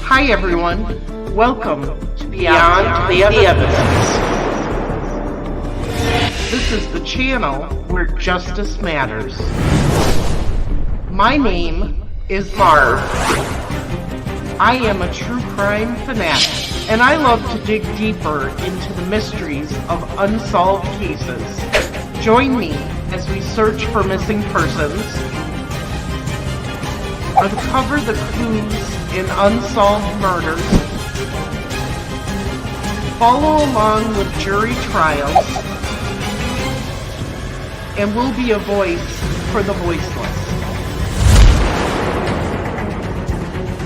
Hi everyone, welcome to Beyond the Evidence. This is the channel where justice matters. My name is Marv. I am a true crime fanatic, and I love to dig deeper into the mysteries of unsolved cases. Join me as we search for missing persons, uncover the clues in unsolved murders, follow along with jury trials, and we'll be a voice for the voiceless.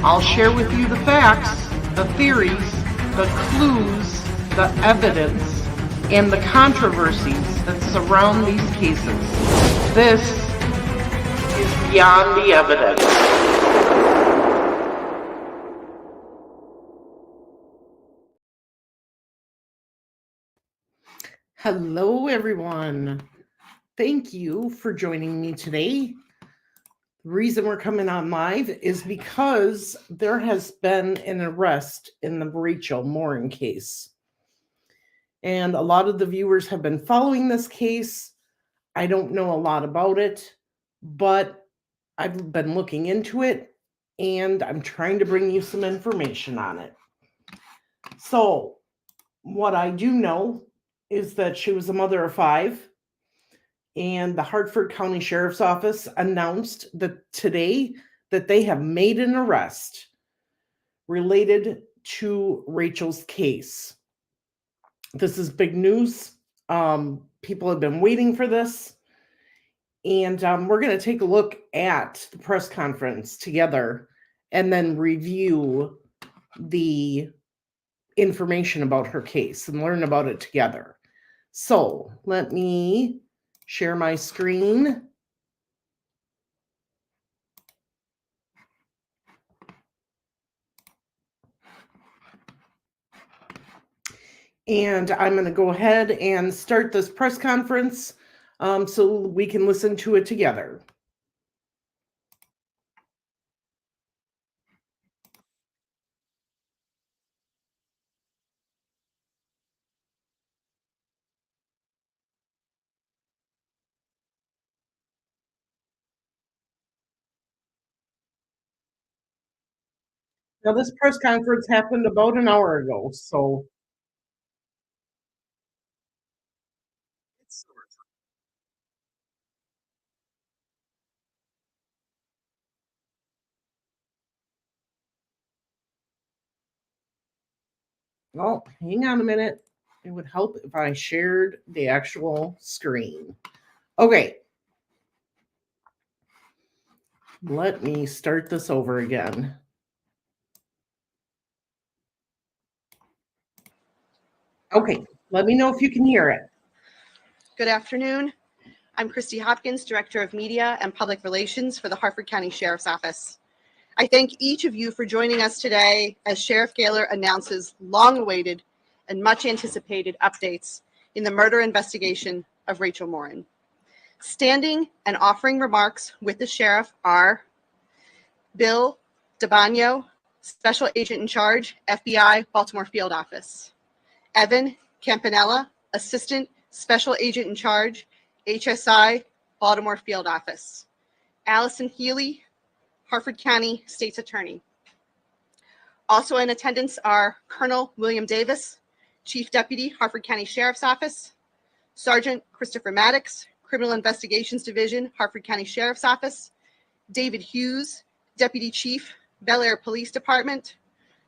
I'll share with you the facts, the theories, the clues, the evidence, and the controversies that surround these cases. This is Beyond the Evidence. Hello, everyone. Thank you for joining me today. The reason we're coming on live is because there has been an arrest in the Rachel Morin case. And a lot of the viewers have been following this case. I don't know a lot about it, but I've been looking into it and I'm trying to bring you some information on it. So, what I do know is that she was a mother of 5. And the Hartford County Sheriff's Office announced that today that they have made an arrest related to Rachel's case. This is big news. People have been waiting for this. And we're going to take a look at the press conference together and then review the information about her case and learn about it together. So let me share my screen. And I'm going to go ahead and start this press conference so we can listen to it together. Now, this press conference happened about an hour ago, so. Well, hang on a minute. It would help if I shared the actual screen. Okay. Let me start this over again. Okay, let me know if you can hear it. Good afternoon. I'm Christy Hopkins, Director of Media and Public Relations for the Hartford County Sheriff's Office. I thank each of you for joining us today as Sheriff Gaylor announces long-awaited and much-anticipated updates in the murder investigation of Rachel Morin. Standing and offering remarks with the sheriff are Bill DeBagno, Special Agent in Charge, FBI, Baltimore Field Office. Evan Campanella, Assistant Special Agent in Charge, HSI, Baltimore Field Office. Allison Healy, Hartford County State's Attorney. Also in attendance are Colonel William Davis, Chief Deputy, Hartford County Sheriff's Office. Sergeant Christopher Maddox, Criminal Investigations Division, Hartford County Sheriff's Office. David Hughes, Deputy Chief, Bel Air Police Department.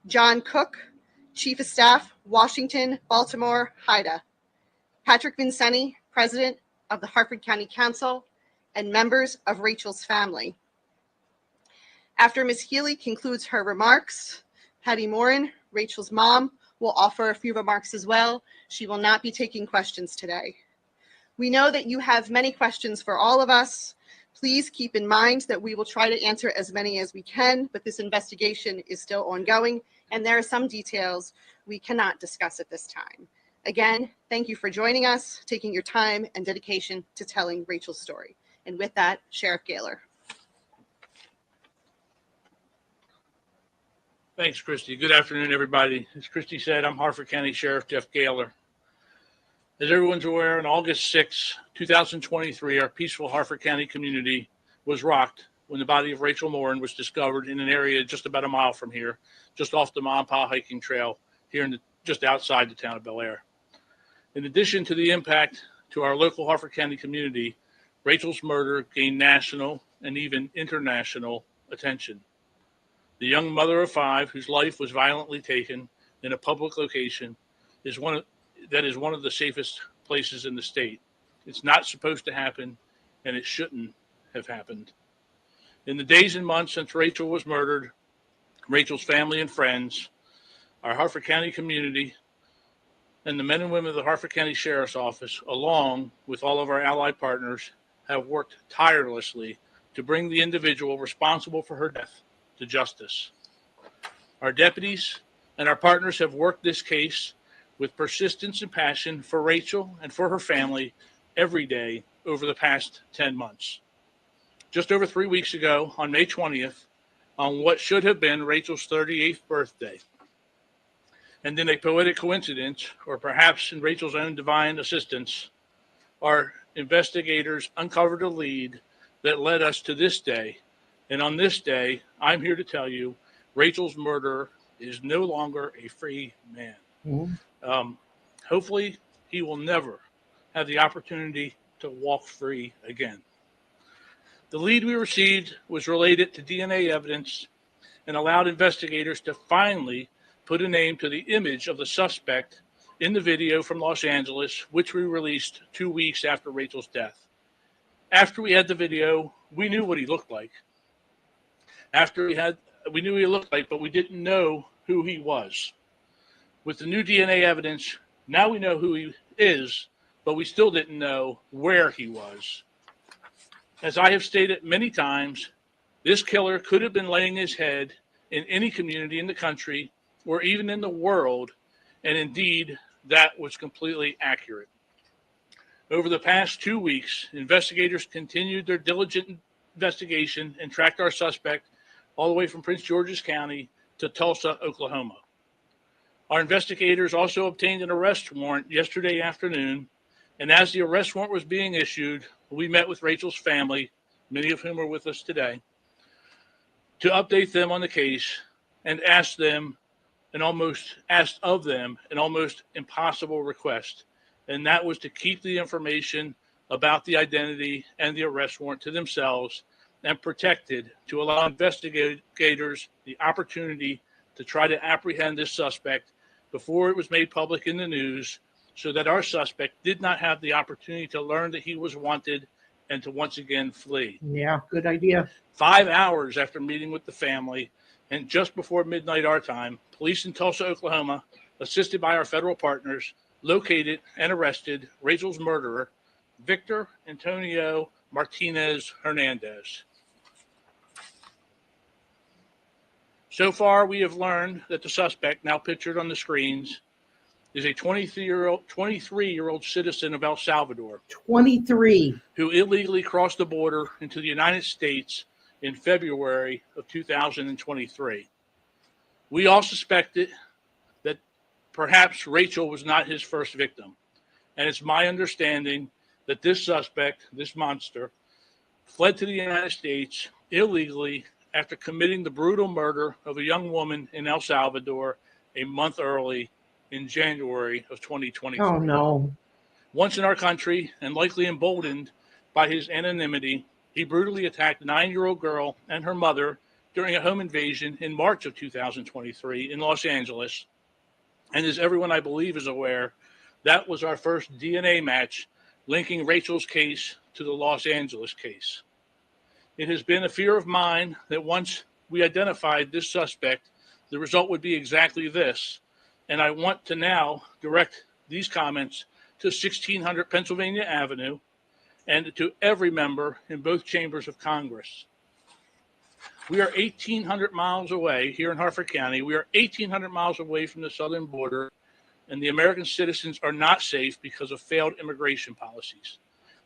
John Cook, Chief of Staff, Washington, Baltimore, HIDA. Patrick Vincenti, President of the Hartford County Council, and members of Rachel's family. After Ms. Healy concludes her remarks, Patty Morin, Rachel's mom, will offer a few remarks as well. She will not be taking questions today. We know that you have many questions for all of us. Please keep in mind that we will try to answer as many as we can, but this investigation is still ongoing, and there are some details we cannot discuss at this time. Again, thank you for joining us, taking your time and dedication to telling Rachel's story. And with that, Sheriff Gaylor. Thanks, Christy. Good afternoon, everybody. As Christy said, I'm Hartford County Sheriff Jeff Gaylor. As everyone's aware, on August 6, 2023, our peaceful Hartford County community was rocked when the body of Rachel Morin was discovered in an area just about a mile from here, just off the Ma Pa hiking trail here just outside the town of Bel Air. In addition to the impact to our local Hartford County community, Rachel's murder gained national and even international attention. The young mother of 5, whose life was violently taken in a public location, is one of the safest places in the state. It's not supposed to happen, and it shouldn't have happened. In the days and months since Rachel was murdered, Rachel's family and friends, our Hartford County community, and the men and women of the Hartford County Sheriff's Office, along with all of our allied partners, have worked tirelessly to bring the individual responsible for her death to justice. Our deputies and our partners have worked this case with persistence and passion for Rachel and for her family every day over the past 10 months. Just over 3 weeks ago, on May 20th, on what should have been Rachel's 38th birthday, and in a poetic coincidence, or perhaps in Rachel's own divine assistance, our investigators uncovered a lead that led us to this day. And on this day, I'm here to tell you, Rachel's murderer is no longer a free man. Mm-hmm. Hopefully, he will never have the opportunity to walk free again. The lead we received was related to DNA evidence and allowed investigators to finally put a name to the image of the suspect in the video from Los Angeles, which we released 2 weeks after Rachel's death. After we had the video, we knew what he looked like. We knew what he looked like, but we didn't know who he was. With the new DNA evidence, now we know who he is, but we still didn't know where he was. As I have stated many times, this killer could have been laying his head in any community in the country or even in the world, and indeed, that was completely accurate. Over the past 2 weeks, investigators continued their diligent investigation and tracked our suspect all the way from Prince George's County to Tulsa, Oklahoma. Our investigators also obtained an arrest warrant yesterday afternoon, and as the arrest warrant was being issued, we met with Rachel's family, many of whom are with us today, to update them on the case and asked of them an almost impossible request, and that was to keep the information about the identity and the arrest warrant to themselves and protected to allow investigators the opportunity to try to apprehend this suspect before it was made public in the news, so that our suspect did not have the opportunity to learn that he was wanted and to once again flee. Yeah, good idea. 5 hours after meeting with the family and just before midnight our time, police in Tulsa, Oklahoma, assisted by our federal partners, located and arrested Rachel's murderer, Victor Antonio Martinez Hernandez. So far, we have learned that the suspect, now pictured on the screens, is a 23-year-old citizen of El Salvador. 23. Who illegally crossed the border into the United States in February of 2023. We all suspected that perhaps Rachel was not his first victim. And it's my understanding that this suspect, this monster, fled to the United States illegally after committing the brutal murder of a young woman in El Salvador a month early in January of 2023. Oh, no. Once in our country and likely emboldened by his anonymity, he brutally attacked a 9-year-old girl and her mother during a home invasion in March of 2023 in Los Angeles. And as everyone I believe is aware, that was our first DNA match linking Rachel's case to the Los Angeles case. It has been a fear of mine that once we identified this suspect, the result would be exactly this. And I want to now direct these comments to 1600 Pennsylvania Avenue and to every member in both chambers of Congress. We are 1,800 miles away here in Hartford County. We are 1,800 miles away from the southern border, and the American citizens are not safe because of failed immigration policies.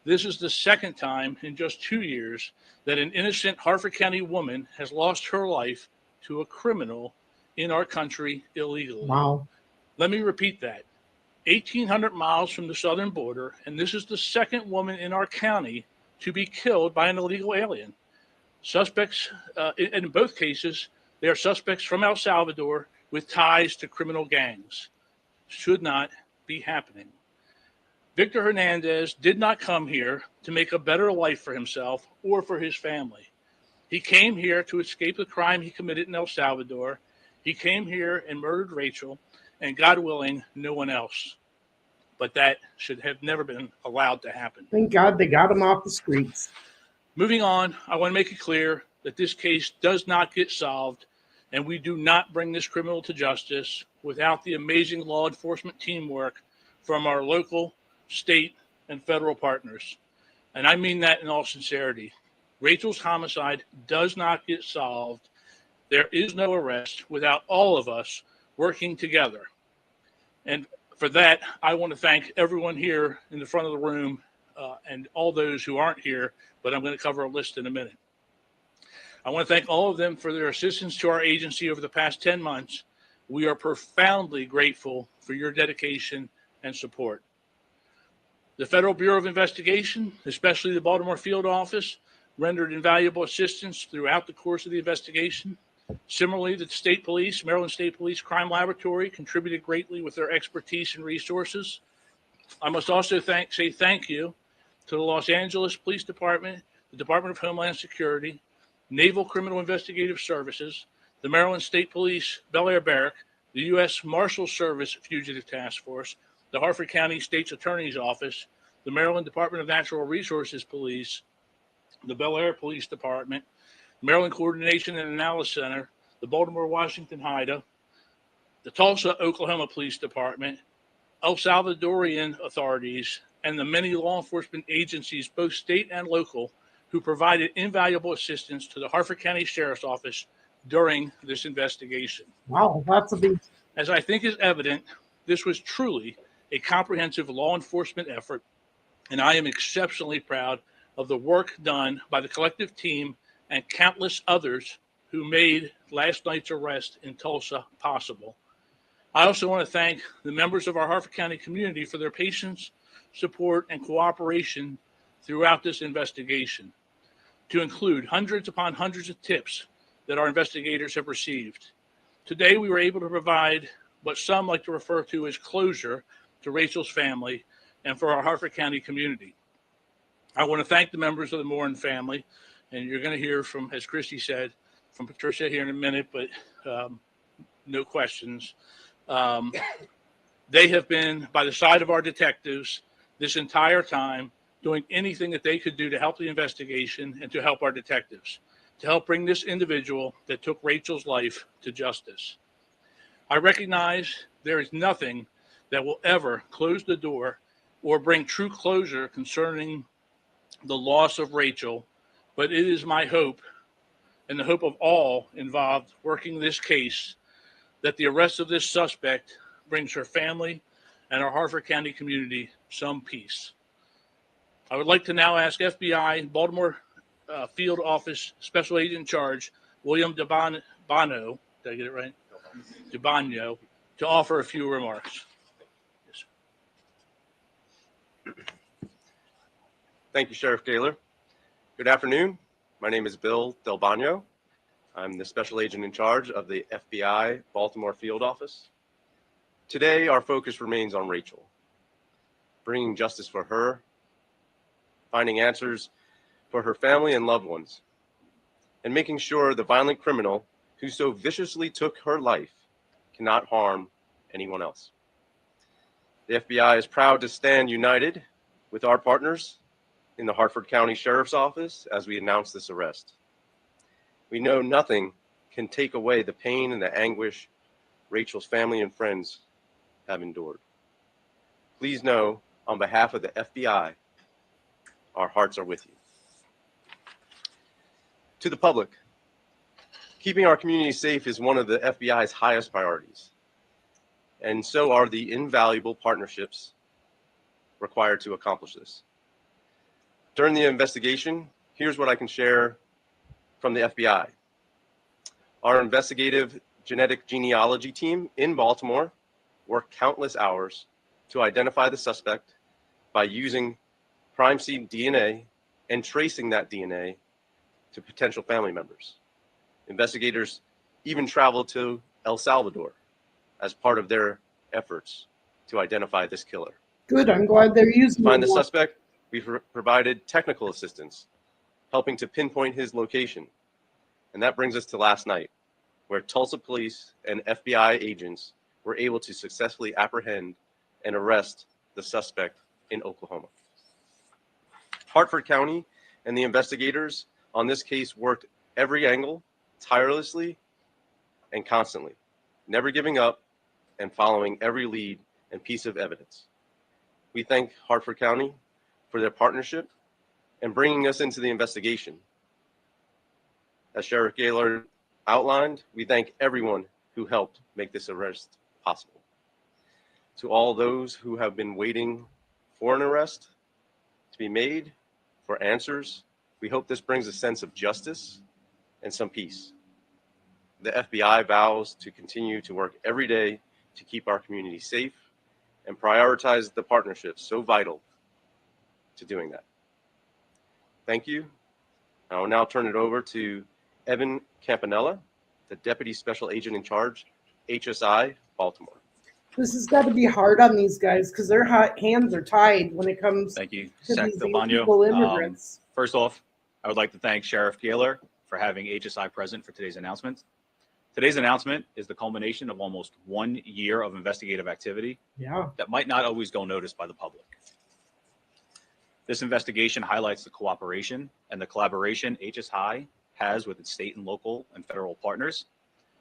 This is the second time in just 2 years that an innocent Hartford County woman has lost her life to a criminal in our country illegally. Wow. Let me repeat that. 1,800 miles from the southern border, and this is the second woman in our county to be killed by an illegal alien. Suspects, in both cases, they are suspects from El Salvador with ties to criminal gangs. Should not be happening. Victor Hernandez did not come here to make a better life for himself or for his family. He came here to escape the crime he committed in El Salvador. He came here and murdered Rachel, and God willing, no one else. But that should have never been allowed to happen. Thank God they got him off the streets. Moving on, I want to make it clear that this case does not get solved, and we do not bring this criminal to justice without the amazing law enforcement teamwork from our local, state, and federal partners. And I mean that in all sincerity. Rachel's homicide does not get solved. There is no arrest without all of us working together. And for that, I want to thank everyone here in the front of the room and all those who aren't here, but I'm going to cover a list in a minute. I want to thank all of them for their assistance to our agency over the past 10 months. We are profoundly grateful for your dedication and support. The Federal Bureau of Investigation, especially the Baltimore Field Office, rendered invaluable assistance throughout the course of the investigation. Similarly, the State Police, Maryland State Police Crime Laboratory contributed greatly with their expertise and resources. I must also say thank you to the Los Angeles Police Department, the Department of Homeland Security, Naval Criminal Investigative Services, the Maryland State Police Bel Air Barrack, the U.S. Marshal Service Fugitive Task Force, the Hartford County State's Attorney's Office, the Maryland Department of Natural Resources Police, the Bel Air Police Department, Maryland Coordination and Analysis Center, the Baltimore Washington HIDA, the Tulsa, Oklahoma Police Department, El Salvadorian authorities, and the many law enforcement agencies, both state and local, who provided invaluable assistance to the Hartford County Sheriff's Office during this investigation. Wow, that's a big. As I think is evident, this was truly a comprehensive law enforcement effort, and I am exceptionally proud of the work done by the collective team and countless others who made last night's arrest in Tulsa possible. I also want to thank the members of our Hartford County community for their patience, support, and cooperation throughout this investigation, to include hundreds upon hundreds of tips that our investigators have received. Today, we were able to provide what some like to refer to as closure to Rachel's family and for our Hartford County community. I want to thank the members of the Morin family, and you're going to hear from, as Christy said, from Patricia here in a minute, but no questions. They have been by the side of our detectives this entire time, doing anything that they could do to help the investigation and to help our detectives, to help bring this individual that took Rachel's life to justice. I recognize there is nothing that will ever close the door or bring true closure concerning the loss of Rachel, but it is my hope and the hope of all involved working this case that the arrest of this suspect brings her family and our Hartford County community some peace. I would like to now ask FBI Baltimore Field Office Special Agent in Charge, William Debano, did I get it right? Debano, to offer a few remarks. Yes. Thank you, Sheriff Gaylor. Good afternoon. My name is Bill Del Bagno. I'm the Special Agent in charge of the FBI Baltimore Field Office. Today, our focus remains on Rachel, bringing justice for her, finding answers for her family and loved ones, and making sure the violent criminal who so viciously took her life cannot harm anyone else. The FBI is proud to stand united with our partners in the Hartford County Sheriff's Office as we announce this arrest. We know nothing can take away the pain and the anguish Rachel's family and friends have endured. Please know, on behalf of the FBI, our hearts are with you. To the public, keeping our community safe is one of the FBI's highest priorities, and so are the invaluable partnerships required to accomplish this. During the investigation, here's what I can share from the FBI. Our investigative genetic genealogy team in Baltimore worked countless hours to identify the suspect by using crime scene DNA and tracing that DNA to potential family members. Investigators even traveled to El Salvador as part of their efforts to identify this killer. Good. I'm glad they're To using find the it more. suspect, we've provided technical assistance, helping to pinpoint his location. And that brings us to last night, where Tulsa police and FBI agents were able to successfully apprehend and arrest the suspect in Oklahoma. Hartford County and the investigators on this case worked every angle, tirelessly and constantly, never giving up and following every lead and piece of evidence. We thank Hartford County for their partnership and bringing us into the investigation. As Sheriff Gaylor outlined, we thank everyone who helped make this arrest possible. To all those who have been waiting for an arrest to be made, for answers, we hope this brings a sense of justice and some peace. The FBI vows to continue to work every day to keep our community safe and prioritize the partnerships so vital to doing that. Thank you. I will now turn it over to Evan Campanella, the Deputy Special Agent in Charge, HSI, Baltimore. This has got to be hard on these guys because their hands are tied when it comes Thank you, to Sec. these Delbanyo. illegal immigrants. First off, I would like to thank Sheriff Gaylor for having HSI present for today's announcement. Today's announcement is the culmination of almost 1 year of investigative activity Yeah. that might not always go noticed by the public. This investigation highlights the cooperation and the collaboration HSI has with its state and local and federal partners.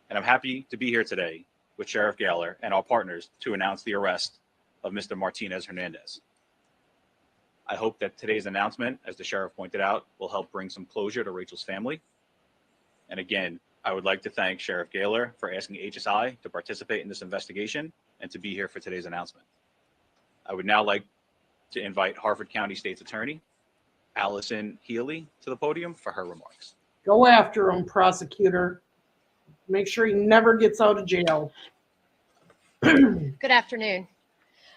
And I'm happy to be here today with Sheriff Gaylor and our partners to announce the arrest of Mr. Martinez Hernandez. I hope that today's announcement, as the sheriff pointed out, will help bring some closure to Rachel's family. And again, I would like to thank Sheriff Gaylor for asking HSI to participate in this investigation and to be here for today's announcement. I would now like to invite Hartford County State's Attorney, Allison Healy, to the podium for her remarks. Go after him, prosecutor. Make sure he never gets out of jail. Good afternoon.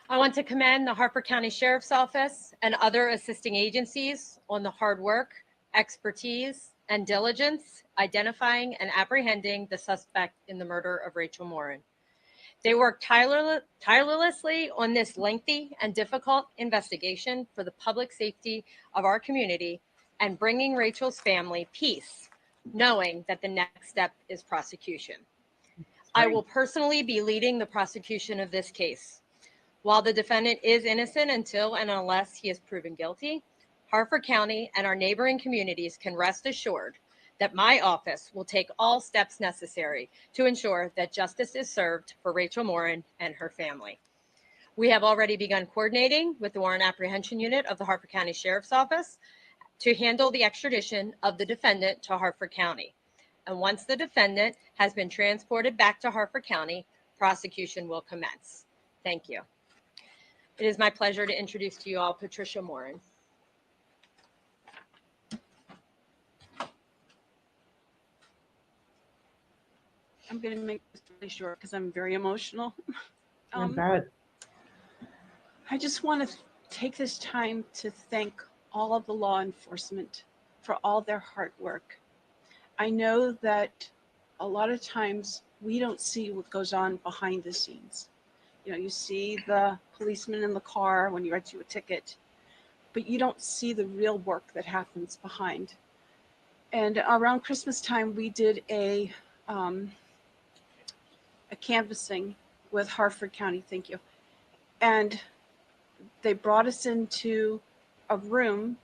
I want to commend the Hartford County Sheriff's Office and other assisting agencies on the hard work, expertise, and diligence identifying and apprehending the suspect in the murder of Rachel Morin. They worked tirelessly on this lengthy and difficult investigation for the public safety of our community and bringing Rachel's family peace, knowing that the next step is prosecution. I will personally be leading the prosecution of this case. While the defendant is innocent until and unless he is proven guilty, Hartford County and our neighboring communities can rest assured that my office will take all steps necessary to ensure that justice is served for Rachel Morin and her family. We have already begun coordinating with the Warrant Apprehension Unit of the Hartford County Sheriff's Office to handle the extradition of the defendant to Hartford County. And once the defendant has been transported back to Hartford County, prosecution will commence. Thank you. It is my pleasure to introduce to you all Patricia Morin. I'm going to make this really short because I'm very emotional. I bet. I just want to take this time to thank all of the law enforcement for all their hard work. I know that a lot of times we don't see what goes on behind the scenes. You know, you see the policeman in the car when you write you a ticket, but you don't see the real work that happens behind. And around Christmas time, we did a canvassing with Hartford County, thank you. And they brought us into a room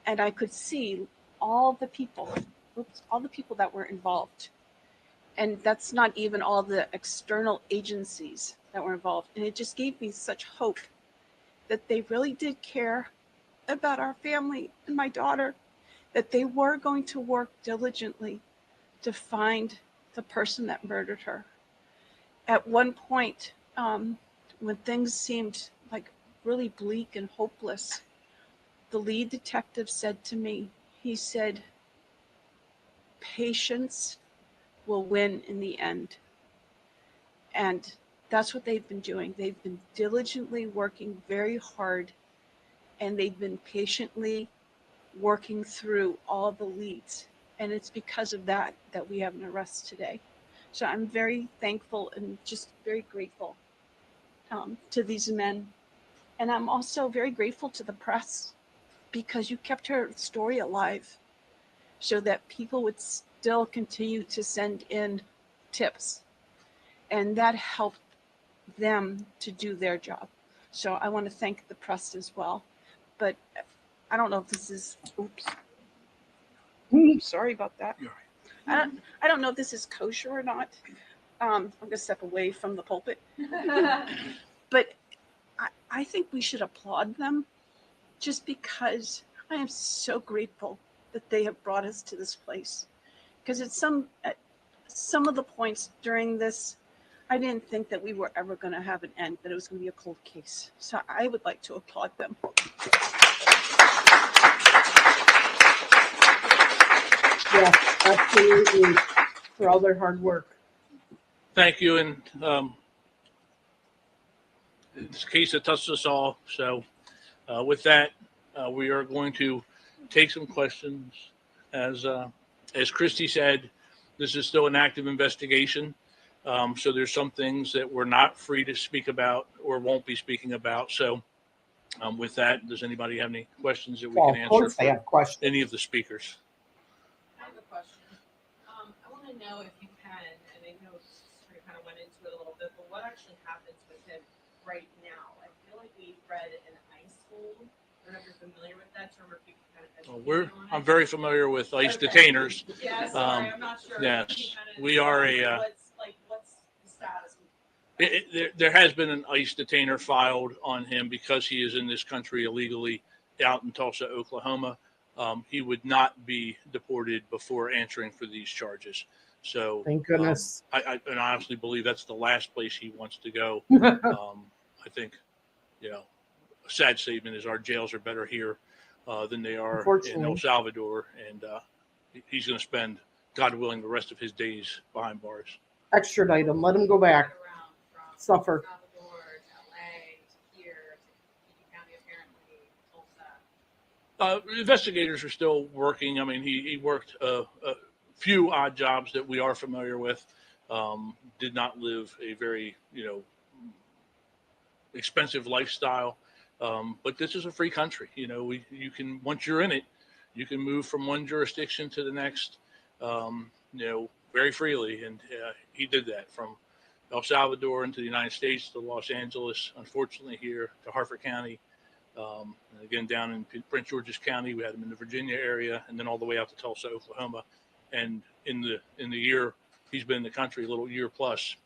and I could see all the people that were involved. And that's not even all the external agencies that were involved. And it just gave me such hope that they really did care about our family and my daughter, that they were going to work diligently to find the person that murdered her. At one point, when things seemed like really bleak and hopeless, the lead detective said to me, he said, patience will win in the end. And that's what they've been doing. They've been diligently working very hard, and they've been patiently working through all the leads. And it's because of that that we have an arrest today. So I'm very thankful and just very grateful to these men. And I'm also very grateful to the press, because you kept her story alive so that people would still continue to send in tips. And that helped them to do their job. So I want to thank the press as well. But I don't know if this is, oops, sorry about that. You're right. I don't know if this is kosher or not. I'm going to step away from the pulpit. But I think we should applaud them, just because I am so grateful that they have brought us to this place. Because at some of the points during this, I didn't think that we were ever going to have an end, that it was going to be a cold case. So I would like to applaud them. Yes, absolutely. For all their hard work. Thank you. And it's a case that touches us all. So with that, we are going to take some questions. As Christy said, this is still an active investigation. So there's some things that we're not free to speak about or won't be speaking about. So with that, does anybody have any questions that we Well, can of answer course I for have questions. any of the speakers? I have a question. I want to know if you can, and I know you kind of went into it a little bit, but what actually happens with him right now? I feel like we read an ice hold. I don't know if you're familiar with that term, or if you can kind of educate me on it. I'm very familiar with ICE Okay. detainers. Yeah, sorry, I'm not sure. yes, If you kind of we are what's the status? there has been an ICE detainer filed on him because he is in this country illegally out in Tulsa, Oklahoma. He would not be deported before answering for these charges. So Thank goodness. I honestly believe that's the last place he wants to go. I think, a sad statement is our jails are better here than they are in El Salvador. And he's going to spend, God willing, the rest of his days behind bars. Extradite him. Let him go back. Suffer. Salvador to LA to here to County, apparently Tulsa. Investigators are still working. I mean, he worked a few odd jobs that we are familiar with. Did not live a very, expensive lifestyle. But this is a free country. You can, once you're in it, you can move from one jurisdiction to the next, very freely. And he did that from El Salvador into the United States to Los Angeles, unfortunately here to Hartford County. And again, down in Prince George's County, we had him in the Virginia area, and then all the way out to Tulsa, Oklahoma. And in the year he's been in the country, a little year plus,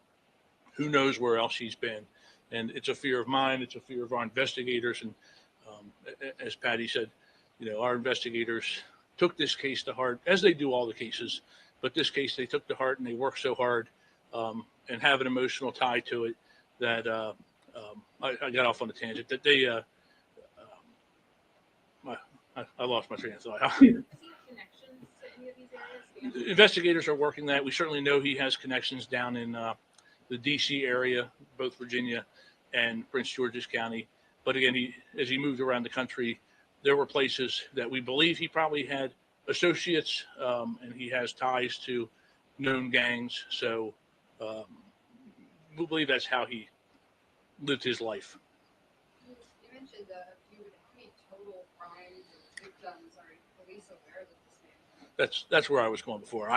who knows where else he's been. And it's a fear of mine. It's a fear of our investigators. And as Patty said, our investigators took this case to heart, as they do all the cases. But this case they took to heart, and they worked so hard and have an emotional tie to it that I got off on a tangent. That they, I lost my train of thought. Does he have connections to any of these areas? Investigators are working that. We certainly know he has connections down in the D.C. area, both Virginia and Prince George's County. But again, as he moved around the country, there were places that we believe he probably had associates, and he has ties to known gangs. So we believe that's how he lived his life. You mentioned how many total crimes and victims are police aware that this man? That's where I was going before.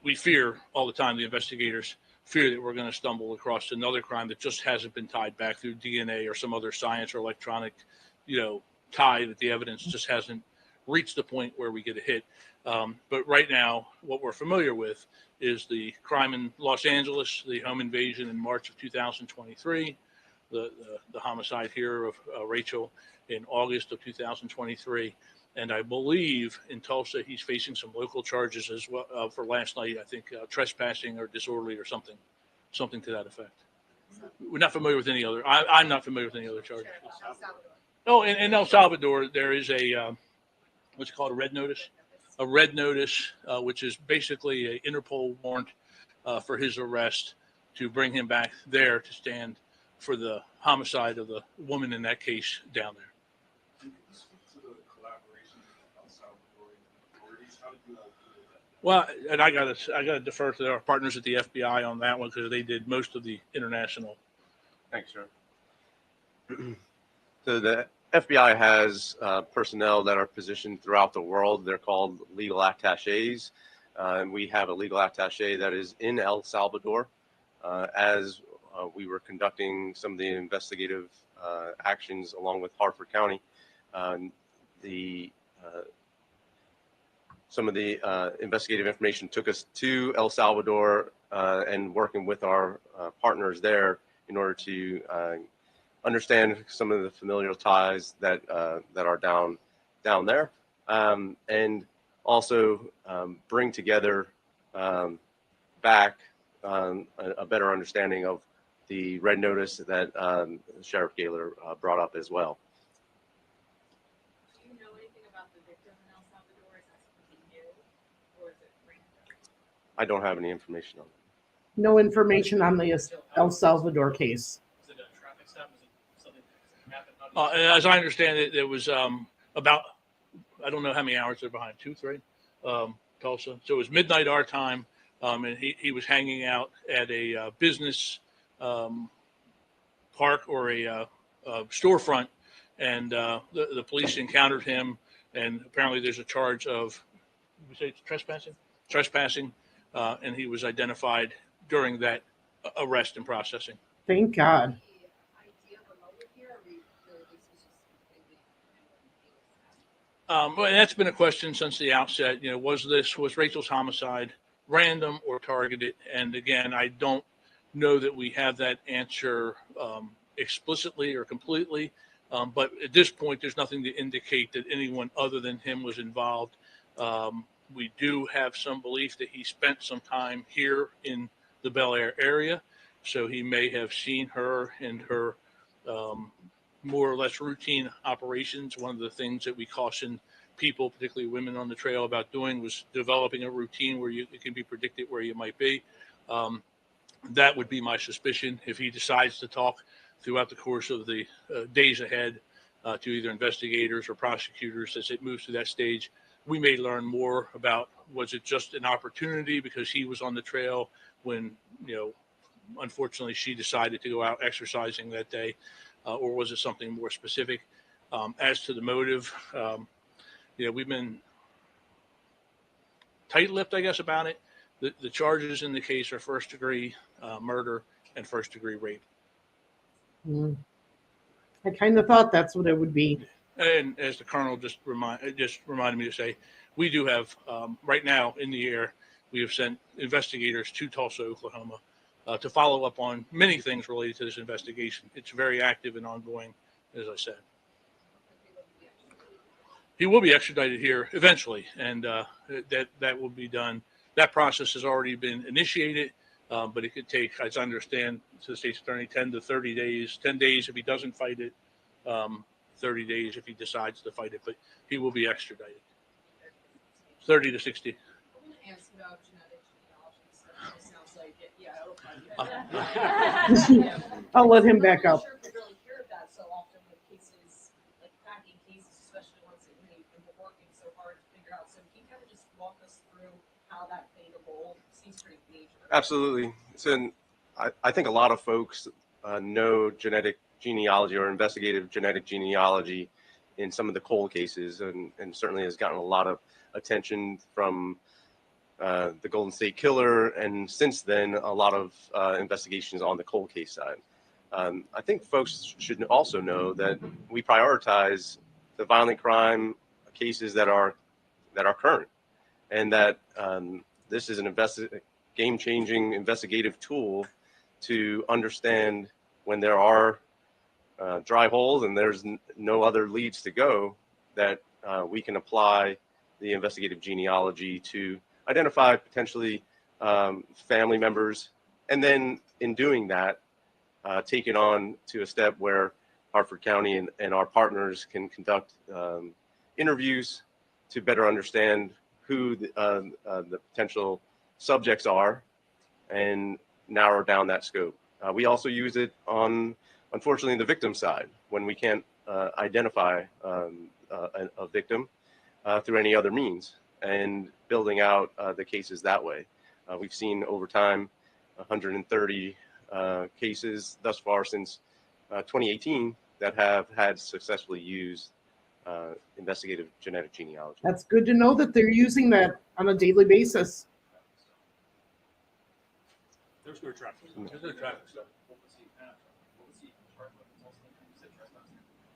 We fear all the time, the investigators fear that we're going to stumble across another crime that just hasn't been tied back through DNA or some other science or electronic, tie, that the evidence just hasn't reached the point where we get a hit. But right now, what we're familiar with is the crime in Los Angeles, the home invasion in March of 2023, the homicide here of Rachel in August of 2023. And I believe in Tulsa, he's facing some local charges as well for last night. I think trespassing or disorderly or something to that effect. We're not familiar with any other. I'm not familiar with any other charges. Oh, in El Salvador, there is a what's called a red notice. A red notice, which is basically an Interpol warrant for his arrest to bring him back there to stand for the homicide of the woman in that case down there. Well, and I gotta defer to our partners at the FBI on that one because they did most of the international. Thanks, sir. So the FBI has personnel that are positioned throughout the world. They're called legal attaches. And we have a legal attache that is in El Salvador. As we were conducting some of the investigative actions along with Hartford County, some of the investigative information took us to El Salvador and working with our partners there in order to understand some of the familial ties that are down there, and also bring together back a better understanding of the red notice that Sheriff Gaylor brought up as well. Do you know anything about the victim in El Salvador? Is that something new, or is it random? I don't have any information on it. No information on the El Salvador case. Was it a traffic stop? Was it something that happened? As I understand it, there was about, I don't know how many hours they're behind, 2, 3, Tulsa. So it was midnight our time, and he was hanging out at a business park or a storefront, and the police encountered him, and apparently there's a charge of, we say it's trespassing, and he was identified during that arrest and processing. Thank God. Well, and that's been a question since the outset. You know, was Rachel's homicide random or targeted? And again, I don't know that we have that answer explicitly or completely. But at this point, there's nothing to indicate that anyone other than him was involved. We do have some belief that he spent some time here in the Bel Air area, so he may have seen her and her more or less routine operations. One of the things that we caution people, particularly women on the trail, about doing was developing a routine where it can be predicted where you might be. That would be my suspicion. If he decides to talk throughout the course of the days ahead to either investigators or prosecutors as it moves to that stage, we may learn more about, was it just an opportunity because he was on the trail when, unfortunately she decided to go out exercising that day, or was it something more specific? As to the motive, we've been tight-lipped, I guess, about it. The charges in the case are first-degree murder and first-degree rape. I kind of thought that's what it would be. And as the colonel just reminded me to say, we do have right now in the air, we have sent investigators to Tulsa, Oklahoma, to follow up on many things related to this investigation. It's very active and ongoing, as I said. He will be extradited here eventually, and that will be done. That process has already been initiated, but it could take, as I understand, to the state's attorney, 10 to 30 days. 10 days if he doesn't fight it, 30 days if he decides to fight it, but he will be extradited. 30 to 60. I want to ask about genetic genealogy. It sounds like it. Yeah, I'll let him back up. I'm not sure if we really hear that so often with cases, like cracking cases, especially ones that we've been working so hard to figure out. So can you kind of just walk us through how that played a role? It seems pretty major. Absolutely. So I think a lot of folks know genetic genealogy or investigative genetic genealogy in some of the cold cases, and certainly has gotten a lot of attention from the Golden State Killer, and since then a lot of investigations on the cold case side. I think folks should also know that we prioritize the violent crime cases that are current, and that this is an game-changing investigative tool to understand when there are dry holes and there's no other leads to go, that we can apply the investigative genealogy to identify potentially family members, and then in doing that, take it on to a step where Hartford County and our partners can conduct interviews to better understand who the potential subjects are, and narrow down that scope. We also use it on, unfortunately, the victim side when we can't identify a victim through any other means, and building out the cases that way. We've seen over time 130 cases thus far since 2018 that have had successfully used investigative genetic genealogy. That's good to know that they're using that on a daily basis. There's no traffic. There's no traffic stuff.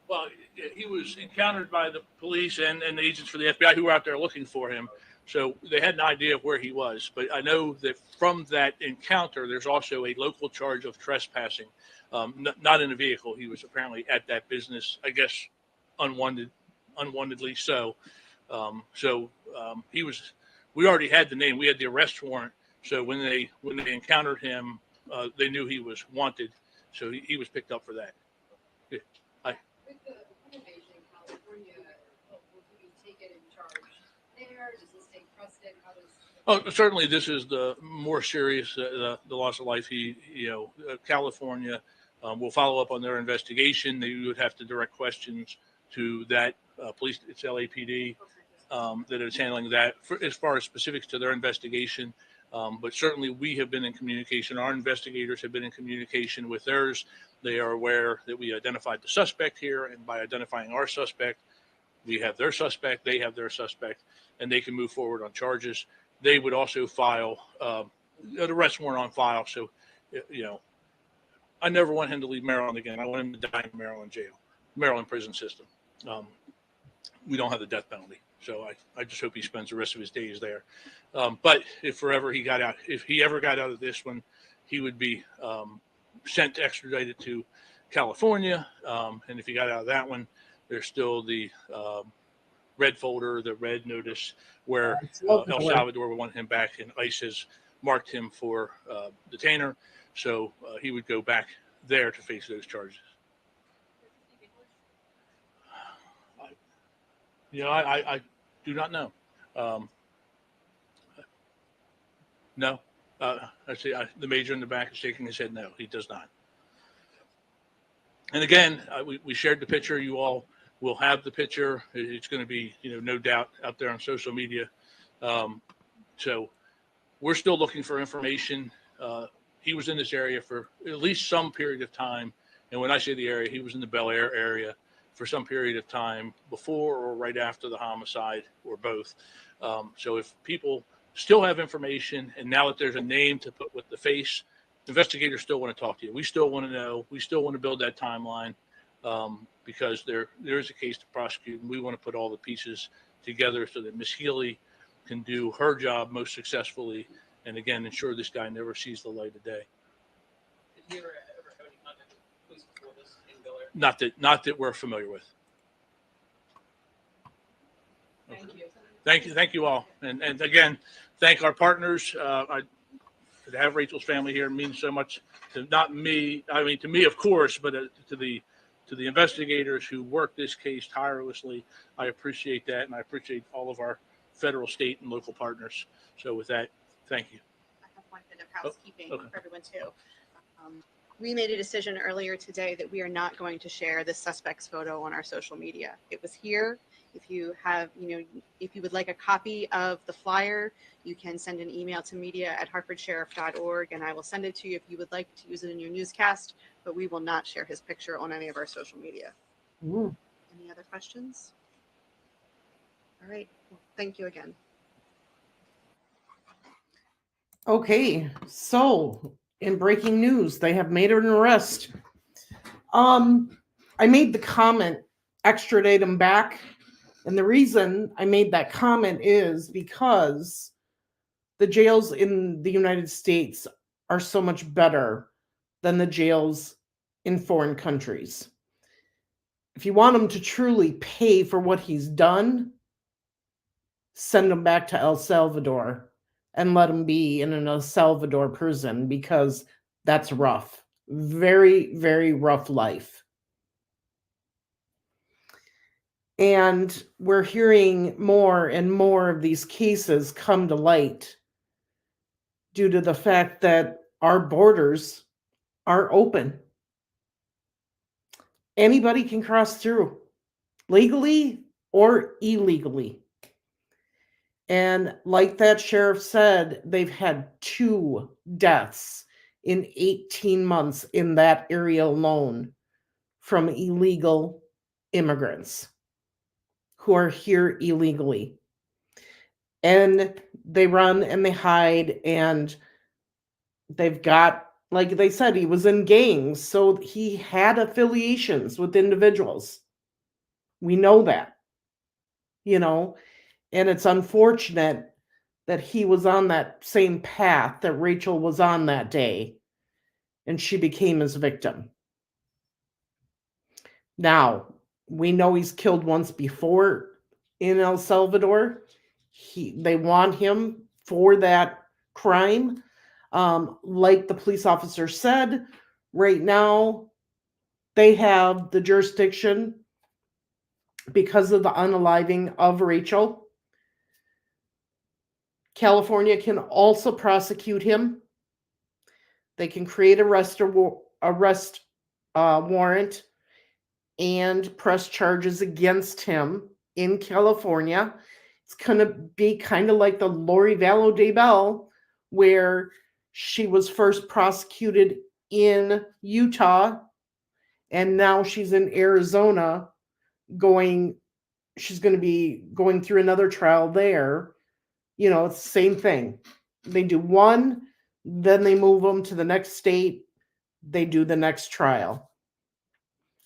Well, he was encountered by the police and the agents for the FBI who were out there looking for him. So they had an idea of where he was. But I know that from that encounter, there's also a local charge of trespassing, not in a vehicle. He was apparently at that business, I guess, unwantedly so. He was. We already had the name. We had the arrest warrant. So when they encountered him, they knew he was wanted. So he was picked up for that. Yeah. With the innovation in California, will you take it in charge there? Does this take precedent? How does? Oh, certainly, this is the more serious, the loss of life. California will follow up on their investigation. They would have to direct questions to that police. It's LAPD that is handling that as far as specifics to their investigation. But certainly, we have been in communication. Our investigators have been in communication with theirs. They are aware that we identified the suspect here, and by identifying our suspect, we have their suspect, they have their suspect, and they can move forward on charges. They would also file an arrest warrant on file. So, I never want him to leave Maryland again. I want him to die in Maryland jail, Maryland prison system. We don't have the death penalty. So I just hope he spends the rest of his days there. But if he ever got out of this one, he would be sent extradited to California. And if he got out of that one, there's still the red folder, the red notice where El Salvador would want him back, and ICE has marked him for detainer. So he would go back there to face those charges. I do not know. No. I see the major in the back is shaking his head. No, he does not. And again, we shared the picture. You all will have the picture. It's going to be, no doubt out there on social media. So we're still looking for information. He was in this area for at least some period of time. And when I say the area, he was in the Bel Air area for some period of time before or right after the homicide, or both. So if people still have information, and now that there's a name to put with the face, investigators still want to talk to you. We still want to know. We still want to build that timeline because there is a case to prosecute, and we want to put all the pieces together so that Ms. Healy can do her job most successfully, and again, ensure this guy never sees the light of day. Did you ever have any contact with police before this in Bel Air? Not that we're familiar with. Thank you. Thank you all, and again, thank our partners. To have Rachel's family here means so much to not me. I mean, to me, of course, but to the investigators who work this case tirelessly. I appreciate that, and I appreciate all of our federal, state, and local partners. So, with that, thank you. I have one bit of housekeeping okay. for everyone too. We made a decision earlier today that we are not going to share this suspect's photo on our social media. It was here. If you have, if you would like a copy of the flyer, you can send an email to media@hartfordsheriff.org, and I will send it to you if you would like to use it in your newscast, but we will not share his picture on any of our social media. Ooh. Any other questions? All right. Well, thank you again. Okay, so in breaking news, they have made an arrest. I made the comment, extradite him back. And the reason I made that comment is because the jails in the United States are so much better than the jails in foreign countries. If you want him to truly pay for what he's done, send him back to El Salvador and let him be in an El Salvador prison, because that's rough. Very, very rough life. And we're hearing more and more of these cases come to light due to the fact that our borders are open. Anybody can cross through, legally or illegally. And like that sheriff said, they've had 2 deaths in 18 months in that area alone from illegal immigrants who are here illegally. And they run and they hide, and they've got, like they said, he was in gangs, so he had affiliations with individuals. We know that, and it's unfortunate that he was on that same path that Rachel was on that day, and she became his victim. Now, we know he's killed once before in El Salvador. They want him for that crime. Like the police officer said, right now they have the jurisdiction because of the unaliving of Rachel. California can also prosecute him. They can create arrest warrant and press charges against him in California. It's going to be kind of like the Lori Vallow Daybell, where she was first prosecuted in Utah, and now she's in Arizona she's going to be going through another trial there. It's the same thing. They do one, then they move them to the next state, they do the next trial.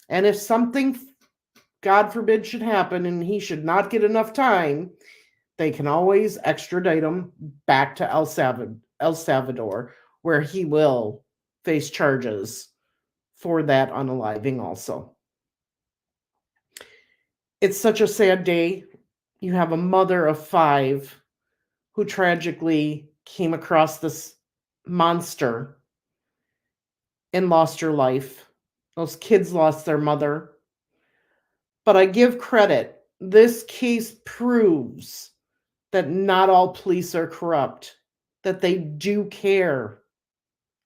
And if something, God forbid, should happen and he should not get enough time, they can always extradite him back to El Salvador, where he will face charges for that unaliving also. It's such a sad day. You have a mother of 5 who tragically came across this monster and lost her life. Those kids lost their mother. But I give credit. This case proves that not all police are corrupt, that they do care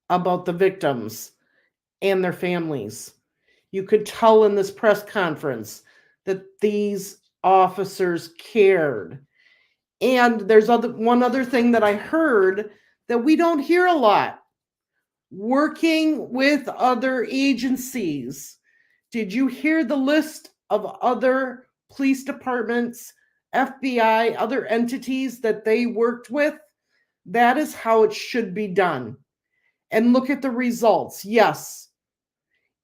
about the victims and their families. You could tell in this press conference that these officers cared. And there's one other thing that I heard that we don't hear a lot. Working with other agencies. Did you hear the list of other police departments, FBI, other entities that they worked with? That is how it should be done. And look at the results. Yes,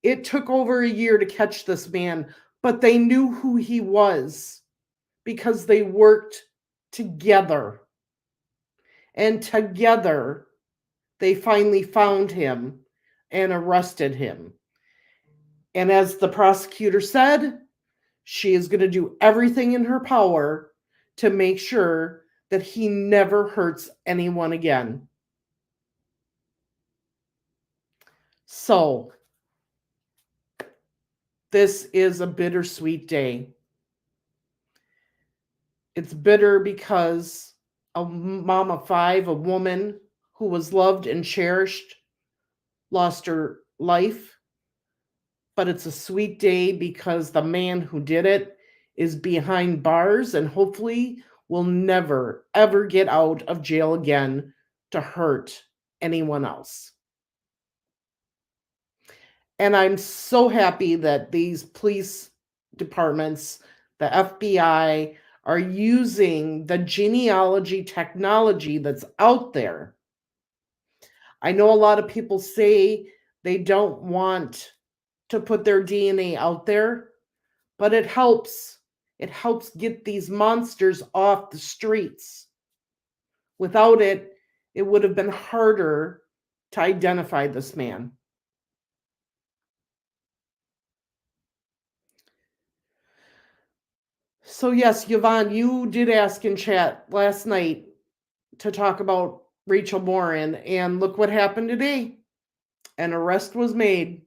it took over a year to catch this man, but they knew who he was because they worked together. And together, they finally found him and arrested him. And as the prosecutor said, she is going to do everything in her power to make sure that he never hurts anyone again. So, this is a bittersweet day. It's bitter because a mom of 5, a woman who was loved and cherished, lost her life. But it's a sweet day because the man who did it is behind bars and hopefully will never, ever get out of jail again to hurt anyone else. And I'm so happy that these police departments, the FBI, are using the genealogy technology that's out there. I know a lot of people say they don't want to put their DNA out there, but it helps. It helps get these monsters off the streets. Without it, it would have been harder to identify this man. So yes, Yvonne, you did ask in chat last night to talk about Rachel Morin, and look what happened today. An arrest was made.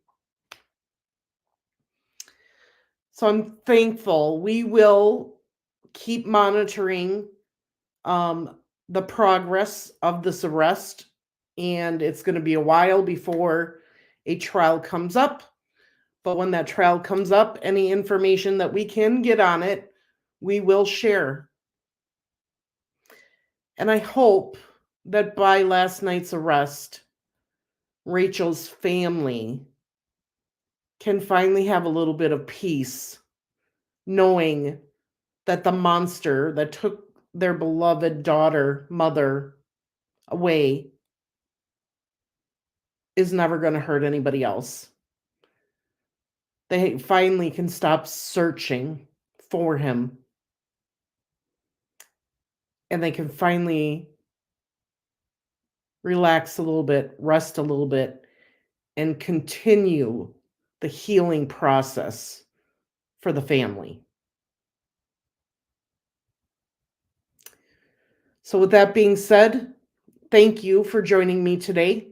So I'm thankful. We will keep monitoring the progress of this arrest and it's going to be a while before a trial comes up. But when that trial comes up, any information that we can get on it, we will share. And I hope that by last night's arrest, Rachel's family can finally have a little bit of peace, knowing that the monster that took their beloved daughter, mother, away is never going to hurt anybody else. They finally can stop searching for him. And they can finally relax a little bit, rest a little bit, and continue the healing process for the family. So with that being said, thank you for joining me today.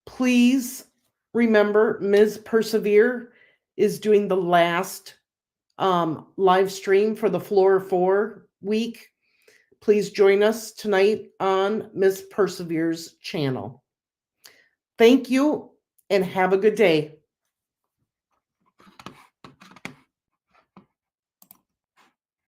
Please remember, Ms. Persevere is doing the last live stream for the Floor 4 week. Please join us tonight on Ms. Persevere's channel. Thank you and have a good day.